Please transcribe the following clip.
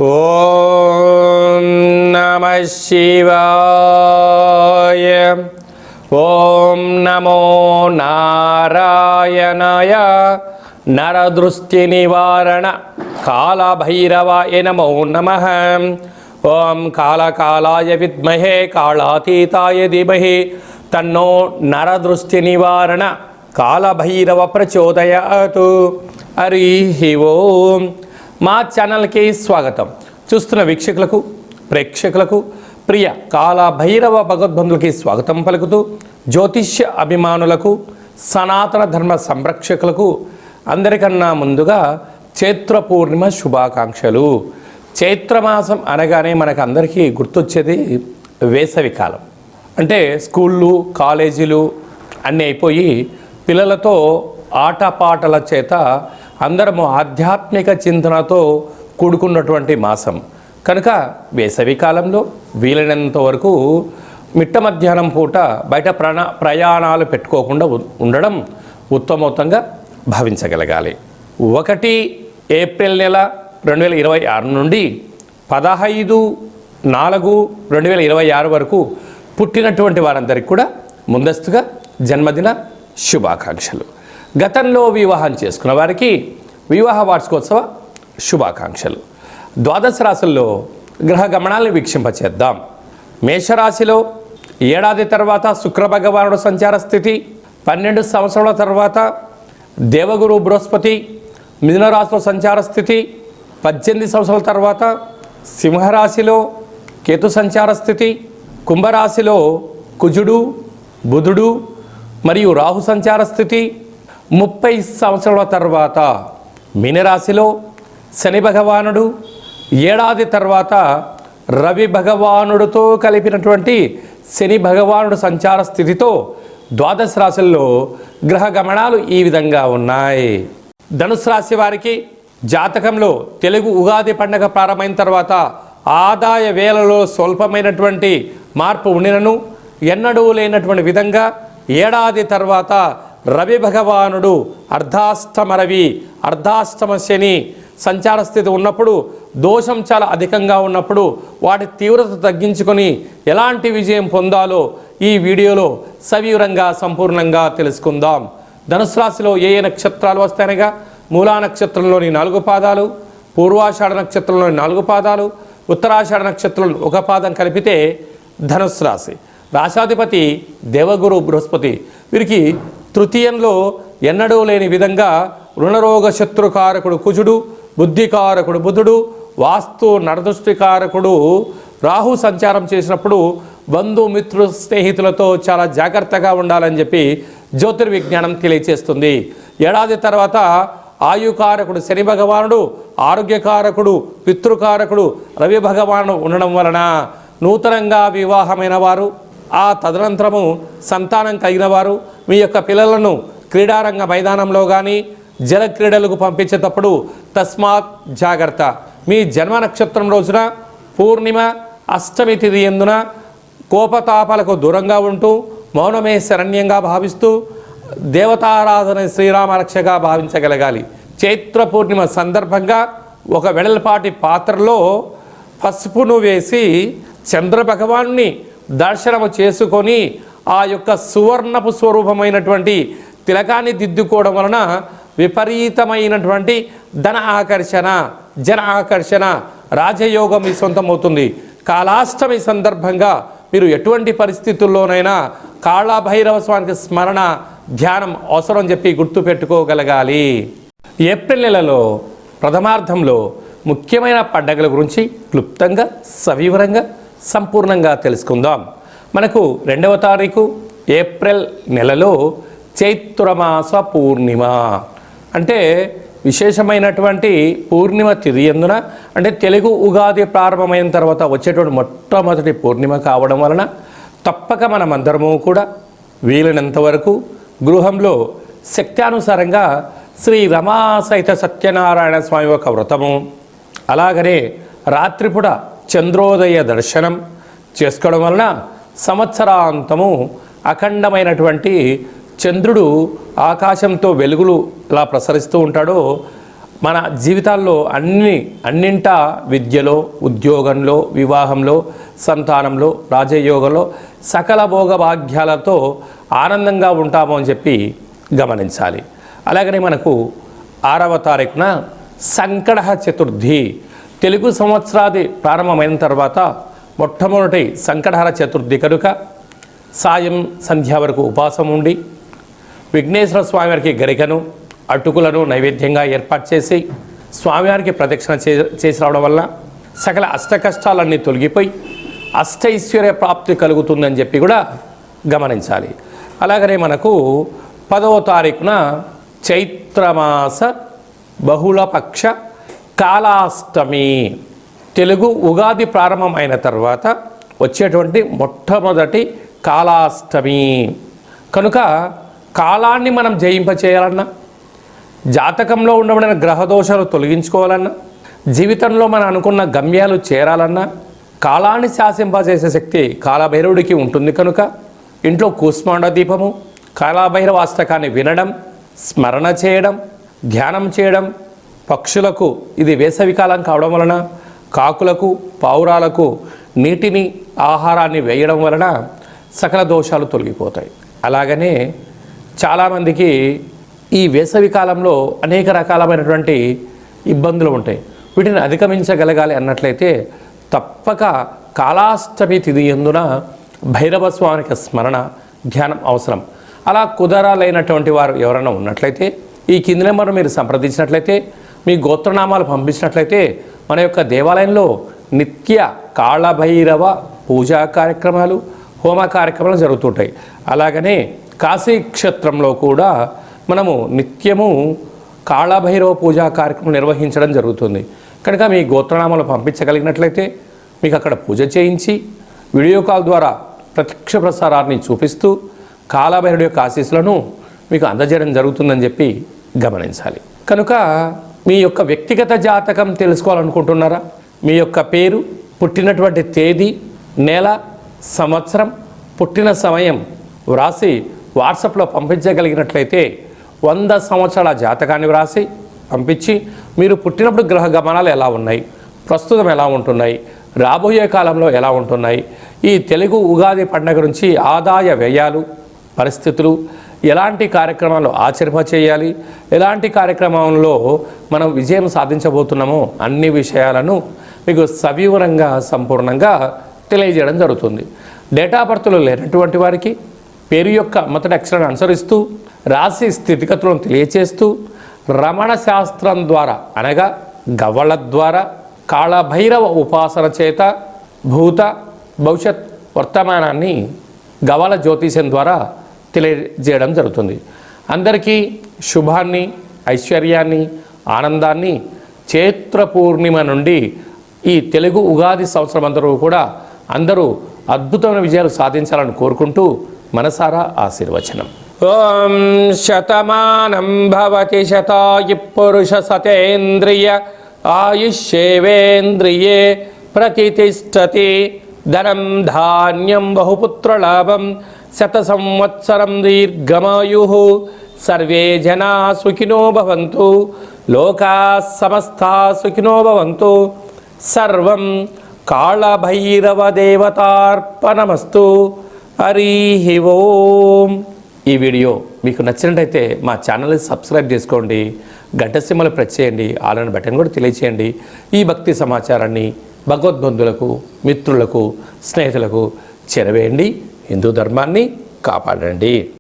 ఓం నమః శివాయ. ఓం నమో నారాయణాయ. నరదృష్టి నివారణ కాళభైరవాయ నమో నమః. ఓం కాళకాలాయ విద్మహే కాళాతీతాయ ధీమహి తన్నో నరదృష్టి నివారణ కాళభైరవ ప్రచోదయాతు. హరి ఓం. మా ఛానల్కి స్వాగతం. చూస్తున్న వీక్షకులకు, ప్రేక్షకులకు, ప్రియ కాళభైరవ భగవద్బంధులకి స్వాగతం పలుకుతూ, జ్యోతిష్య అభిమానులకు, సనాతన ధర్మ సంరక్షకులకు అందరికన్నా ముందుగా చైత్ర పూర్ణిమ శుభాకాంక్షలు. చైత్రమాసం అనగానే మనకు అందరికీ గుర్తొచ్చేది వేసవి కాలం. అంటే స్కూళ్ళు, కాలేజీలు అన్నీ అయిపోయి పిల్లలతో ఆటపాటల చేత అందరము ఆధ్యాత్మిక చింతనతో కూడుకున్నటువంటి మాసం కనుక వేసవి కాలంలో వీలైనంత వరకు మిట్ట మధ్యాహ్నం పూట బయట ప్రయాణాలు పెట్టుకోకుండా ఉండడం ఉత్తమోత్తంగా భావించగలగాలి. 1 ఏప్రిల్ నెల 2026 నుండి 15/4/2026 వరకు పుట్టినటువంటి వారందరికీ కూడా ముందస్తుగా జన్మదిన శుభాకాంక్షలు. గతంలో వివాహం చేసుకున్న వారికి వివాహ వార్షికోత్సవ శుభాకాంక్షలు. ద్వాదశ రాశుల్లో గ్రహ గమనాలను వీక్షింపచేద్దాం. మేషరాశిలో ఏడాది తర్వాత శుక్ర భగవానుడు సంచార స్థితి, 12 సంవత్సరాల తర్వాత దేవగురు బృహస్పతి మిథున రాశిలో సంచార స్థితి, 18 సంవత్సరాల తర్వాత సింహరాశిలో కేతు సంచార స్థితి, కుంభరాశిలో కుజుడు, బుధుడు మరియు రాహు సంచార స్థితి, 30 సంవత్సరాల తర్వాత మీనరాశిలో శని భగవానుడు, ఏడాది తర్వాత రవి భగవానుడితో కలిపినటువంటి శని భగవానుడు సంచార స్థితితో ద్వాదశ రాశుల్లో గ్రహ గమనాలు ఈ విధంగా ఉన్నాయి. ధనుసు రాశి వారికి జాతకంలో తెలుగు ఉగాది పండుగ ప్రారంభమైన తర్వాత ఆదాయ వేలలో స్వల్పమైనటువంటి మార్పు ఉండినను ఎన్నడూ లేనటువంటి విధంగా ఏడాది తర్వాత రవి భగవానుడు అర్ధాష్టమ శని సంచార స్థితి ఉన్నప్పుడు, దోషం చాలా అధికంగా ఉన్నప్పుడు వాటి తీవ్రత తగ్గించుకొని ఎలాంటి విజయం పొందాలో ఈ వీడియోలో సవివరంగా సంపూర్ణంగా తెలుసుకుందాం. ధనుసు రాశిలో ఏ నక్షత్రాలు వస్తాయనగా మూలా నక్షత్రంలోని 4 పాదాలు, పూర్వాషాఢ నక్షత్రంలోని 4 పాదాలు, ఉత్తరాషాఢ నక్షత్రంలో 1 పాదం కలిపితే ధనుసు రాశి. రాశాధిపతి దేవగురు బృహస్పతి. వీరికి తృతీయంలో ఎన్నడూ లేని విధంగా రుణరోగ శత్రుకారకుడు కుజుడు, బుద్ధికారకుడు బుధుడు, వాస్తు నరదృష్టికారకుడు రాహు సంచారం చేసినప్పుడు బంధుమిత్రు స్నేహితులతో చాలా జాగ్రత్తగా ఉండాలని చెప్పి జ్యోతిర్విజ్ఞానం తెలియచేస్తుంది. ఏడాది తర్వాత ఆయుకారకుడు శని భగవానుడు, ఆరోగ్యకారకుడు పితృకారకుడు రవి భగవానుడు ఉండడం వలన నూతనంగా వివాహమైన వారు, ఆ తదనంతరము సంతానం కలిగిన వారు మీ యొక్క పిల్లలను క్రీడారంగ మైదానంలో కానీ జల క్రీడలకు పంపించేటప్పుడు తస్మాత్ జాగ్రత్త. మీ జన్మ నక్షత్రం రోజున పూర్ణిమ అష్టమి తిథి యందున కోపతాపాలకు దూరంగా ఉంటూ మౌనమే శరణ్యంగా భావిస్తూ దేవతారాధన శ్రీరామరక్షగా భావించగలగాలి. చైత్ర పూర్ణిమ సందర్భంగా ఒక వెడల్పాటి పాత్రలో పసుపును వేసి చంద్ర భగవాన్ని దర్శనము చేసుకొని ఆ యొక్క సువర్ణపు స్వరూపమైనటువంటి తిలకాన్ని దిద్దుకోవడం వలన విపరీతమైనటువంటి ధన ఆకర్షణ, జన ఆకర్షణ, రాజయోగం మీ సొంతమవుతుంది. కాళాష్టమి సందర్భంగా మీరు ఎటువంటి పరిస్థితుల్లోనైనా కాళభైరవ స్వామికి స్మరణ, ధ్యానం అవసరం చెప్పి గుర్తుపెట్టుకోగలగాలి. ఏప్రిల్ నెలలో ప్రథమార్థంలో ముఖ్యమైన పండగల గురించి క్లుప్తంగా సవివరంగా సంపూర్ణంగా తెలుసుకుందాం. మనకు 2వ తారీఖు ఏప్రిల్ నెలలో చైత్రమాస పూర్ణిమ అంటే విశేషమైనటువంటి పూర్ణిమ తిథి యందున, అంటే తెలుగు ఉగాది ప్రారంభమైన తర్వాత వచ్చేటువంటి మొట్టమొదటి పూర్ణిమ కావడం వలన తప్పక మనమందరము కూడా వీలైనంత వరకు గృహంలో శక్త్యానుసారంగా శ్రీ రమా సహిత సత్యనారాయణ స్వామి యొక్క వ్రతము, అలాగనే రాత్రిపూట చంద్రోదయ దర్శనం చేసుకోవడం వలన సంవత్సరాంతము అఖండమైనటువంటి చంద్రుడు ఆకాశంతో వెలుగులు ఎలా ప్రసరిస్తూ ఉంటాడో మన జీవితాల్లో అన్నింటా విద్యలో, ఉద్యోగంలో, వివాహంలో, సంతానంలో, రాజయోగంలో సకల భోగభాగ్యాలతో ఆనందంగా ఉంటాము అని చెప్పి గమనించాలి. అలాగనే మనకు 6వ తారీఖున సంకటహ చతుర్థి, తెలుగు సంవత్సరాది ప్రారంభమైన తర్వాత మొట్టమొదటి సంకటహర చతుర్థి కనుక సాయం సంధ్య వరకు ఉపవాసం ఉండి విఘ్నేశ్వర స్వామివారికి గరికను, అటుకులను నైవేద్యంగా ఏర్పాటు చేసి స్వామివారికి ప్రదక్షిణ చేసి రావడం వల్ల సకల అష్టకష్టాలన్నీ తొలగిపోయి అష్టైశ్వర్య ప్రాప్తి కలుగుతుందని చెప్పి కూడా గమనించాలి. అలాగనే మనకు 10వ తారీఖున చైత్రమాస బహుళపక్ష కాళాష్టమి, తెలుగు ఉగాది ప్రారంభం అయిన తర్వాత వచ్చేటువంటి మొట్టమొదటి కాళాష్టమి కనుక కాలాన్ని మనం జయింపచేయాలన్నా, జాతకంలో ఉండబడిన గ్రహదోషాలు తొలగించుకోవాలన్నా, జీవితంలో మనం అనుకున్న గమ్యాలు చేరాలన్నా కాలాన్ని శాసింపజేసే శక్తి కాలభైరవుడికి ఉంటుంది కనుక ఇంట్లో కూష్మాండ దీపము, కాలభైరవ అష్టకాన్ని వినడం, స్మరణ చేయడం, ధ్యానం చేయడం, పక్షులకు ఇది వేసవికాలం కావడం వలన కాకులకు, పావురాలకు నీటిని, ఆహారాన్ని వేయడం వలన సకల దోషాలు తొలగిపోతాయి. అలాగనే చాలామందికి ఈ వేసవి కాలంలో అనేక రకాలమైనటువంటి ఇబ్బందులు ఉంటాయి. వీటిని అధిగమించగలగాలి అన్నట్లయితే తప్పక కాళాష్టమి తిథి యందున భైరవ స్వామికి స్మరణ, ధ్యానం అవసరం. అలా కుదరాలైనటువంటి వారు ఎవరైనా ఉన్నట్లయితే ఈ కింది నెంబర్ మీరు సంప్రదించినట్లయితే, మీ గోత్రనామాలు పంపించినట్లయితే మన యొక్క దేవాలయంలో నిత్య కాళభైరవ పూజా కార్యక్రమాలు, హోమ కార్యక్రమాలు జరుగుతుంటాయి. అలాగనే కాశీ క్షేత్రంలో కూడా మనము నిత్యము కాళభైరవ పూజా కార్యక్రమం నిర్వహించడం జరుగుతుంది. కనుక మీ గోత్రనామాలు పంపించగలిగినట్లయితే మీకు అక్కడ పూజ చేయించి వీడియో కాల్ ద్వారా ప్రత్యక్ష ప్రసారాన్ని చూపిస్తూ కాళభైరవుడి యొక్క ఆశీస్సులను మీకు అందజేయడం జరుగుతుందని చెప్పి గమనించాలి. కనుక మీ యొక్క వ్యక్తిగత జాతకం తెలుసుకోవాలనుకుంటున్నారా? మీ యొక్క పేరు, పుట్టినటువంటి తేదీ, నెల, సంవత్సరం, పుట్టిన సమయం వ్రాసి వాట్సాప్లో పంపించగలిగినట్లయితే 100 సంవత్సరాల జాతకాన్ని వ్రాసి పంపించి మీరు పుట్టినప్పుడు గ్రహ గమనాలు ఎలా ఉన్నాయి, ప్రస్తుతం ఎలా ఉంటున్నాయి, రాబోయే కాలంలో ఎలా ఉంటున్నాయి, ఈ తెలుగు ఉగాది పండుగ నుంచి ఆదాయ వ్యయాలు, పరిస్థితులు, ఎలాంటి కార్యక్రమాలు ఆచరింప చేయాలి, ఎలాంటి కార్యక్రమంలో మనం విజయం సాధించబోతున్నామో అన్ని విషయాలను మీకు సవివరంగా సంపూర్ణంగా తెలియజేయడం జరుగుతుంది. డేటా బర్త్లు లేనటువంటి వారికి పేరు యొక్క మొదటి అక్షరాన్ని అనుసరిస్తూ రాశి స్థితిగతులను తెలియచేస్తూ రమణ శాస్త్రం ద్వారా అనగా గవ్వల ద్వారా కాళభైరవ ఉపాసన చేత భూత భవిష్యత్ వర్తమానాన్ని గవ్వల జ్యోతిష్యం ద్వారా తెలియజేయడం జరుగుతుంది. అందరికీ శుభాన్ని, ఐశ్వర్యాన్ని, ఆనందాన్ని చైత్ర పూర్ణిమ నుండి ఈ తెలుగు ఉగాది సంవత్సరం అందరూ అద్భుతమైన విజయాలు సాధించాలని కోరుకుంటూ మనసారా ఆశీర్వచనం. ఓం శతమానం భవతి శతాయు పురుష సతేంద్రియ ఆయుష్యేవేంద్రియే ప్రతిష్టతి ధనం ధాన్యం బహుపుత్రలాభం శత సంవత్సరం దీర్ఘమాయు సర్వే జనా సుఖినో భవంతు లోకా సమస్తా సుఖినో భవంతు సర్వం కాళభైరవ దేవతార్పణమస్తు. హరి ఓం. ఈ వీడియో మీకు నచ్చినట్టయితే మా ఛానల్ని సబ్స్క్రైబ్ చేసుకోండి, గంట సింబల్ ప్రెస్ చేయండి, ఆల్ బటన్ కూడా తెలియచేయండి. ఈ భక్తి సమాచారాన్ని భగవద్బంధులకు, మిత్రులకు, స్నేహితులకు చేరవేయండి. హిందూ ధర్మాన్ని కాపాడండి.